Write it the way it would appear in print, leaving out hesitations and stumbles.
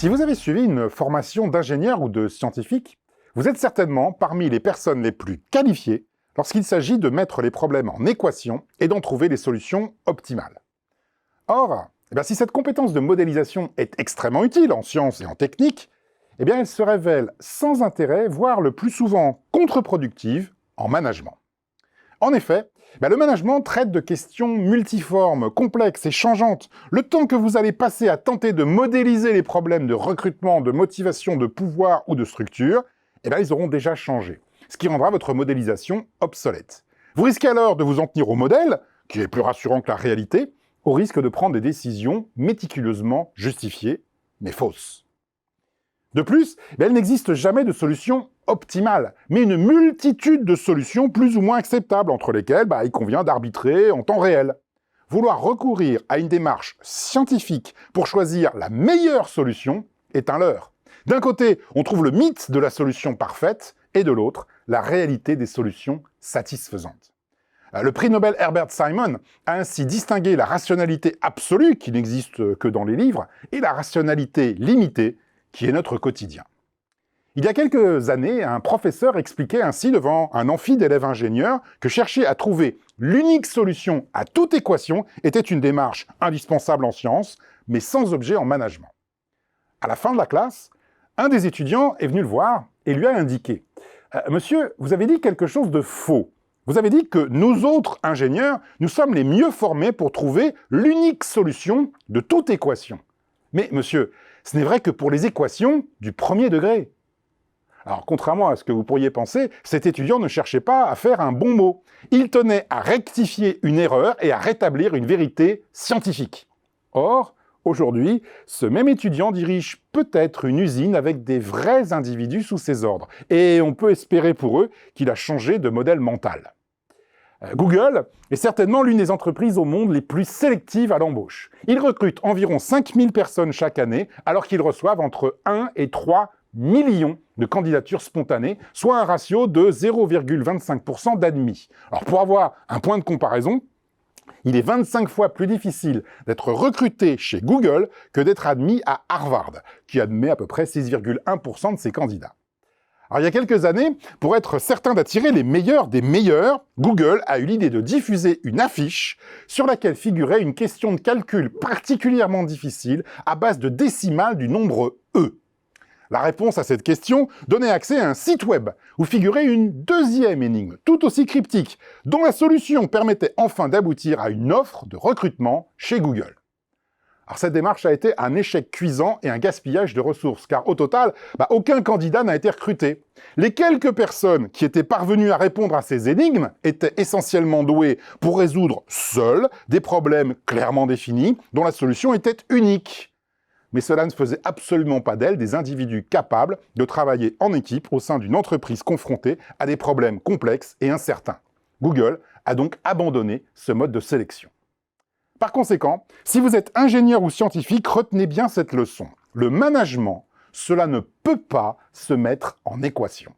Si vous avez suivi une formation d'ingénieur ou de scientifique, vous êtes certainement parmi les personnes les plus qualifiées lorsqu'il s'agit de mettre les problèmes en équation et d'en trouver les solutions optimales. Or, si cette compétence de modélisation est extrêmement utile en sciences et en technique, elle se révèle sans intérêt, voire le plus souvent contre-productive, en management. En effet, le management traite de questions multiformes, complexes et changeantes. Le temps que vous allez passer à tenter de modéliser les problèmes de recrutement, de motivation, de pouvoir ou de structure, ils auront déjà changé, ce qui rendra votre modélisation obsolète. Vous risquez alors de vous en tenir au modèle, qui est plus rassurant que la réalité, au risque de prendre des décisions méticuleusement justifiées, mais fausses. De plus, il n'existe jamais de solution optimale, mais une multitude de solutions plus ou moins acceptables, entre lesquelles il convient d'arbitrer en temps réel. Vouloir recourir à une démarche scientifique pour choisir la meilleure solution est un leurre. D'un côté, on trouve le mythe de la solution parfaite, et de l'autre, la réalité des solutions satisfaisantes. Le prix Nobel Herbert Simon a ainsi distingué la rationalité absolue, qui n'existe que dans les livres, et la rationalité limitée, qui est notre quotidien. Il y a quelques années, un professeur expliquait ainsi devant un amphi d'élèves ingénieurs que chercher à trouver l'unique solution à toute équation était une démarche indispensable en sciences, mais sans objet en management. À la fin de la classe, un des étudiants est venu le voir et lui a indiqué « Monsieur, vous avez dit quelque chose de faux. Vous avez dit que nous autres ingénieurs, nous sommes les mieux formés pour trouver l'unique solution de toute équation. Mais monsieur, ce n'est vrai que pour les équations du premier degré. » Alors, contrairement à ce que vous pourriez penser, cet étudiant ne cherchait pas à faire un bon mot. Il tenait à rectifier une erreur et à rétablir une vérité scientifique. Or, aujourd'hui, ce même étudiant dirige peut-être une usine avec des vrais individus sous ses ordres. Et on peut espérer pour eux qu'il a changé de modèle mental. Google est certainement l'une des entreprises au monde les plus sélectives à l'embauche. Ils recrutent environ 5000 personnes chaque année, alors qu'ils reçoivent entre 1 et 3 millions de candidatures spontanées, soit un ratio de 0,25% d'admis. Alors pour avoir un point de comparaison, il est 25 fois plus difficile d'être recruté chez Google que d'être admis à Harvard, qui admet à peu près 6,1% de ses candidats. Alors, il y a quelques années, pour être certain d'attirer les meilleurs des meilleurs, Google a eu l'idée de diffuser une affiche sur laquelle figurait une question de calcul particulièrement difficile à base de décimales du nombre E. La réponse à cette question donnait accès à un site web où figurait une deuxième énigme, tout aussi cryptique, dont la solution permettait enfin d'aboutir à une offre de recrutement chez Google. Alors cette démarche a été un échec cuisant et un gaspillage de ressources, car au total, aucun candidat n'a été recruté. Les quelques personnes qui étaient parvenues à répondre à ces énigmes étaient essentiellement douées pour résoudre seules des problèmes clairement définis, dont la solution était unique. Mais cela ne faisait absolument pas d'elles des individus capables de travailler en équipe au sein d'une entreprise confrontée à des problèmes complexes et incertains. Google a donc abandonné ce mode de sélection. Par conséquent, si vous êtes ingénieur ou scientifique, retenez bien cette leçon. Le management, cela ne peut pas se mettre en équation.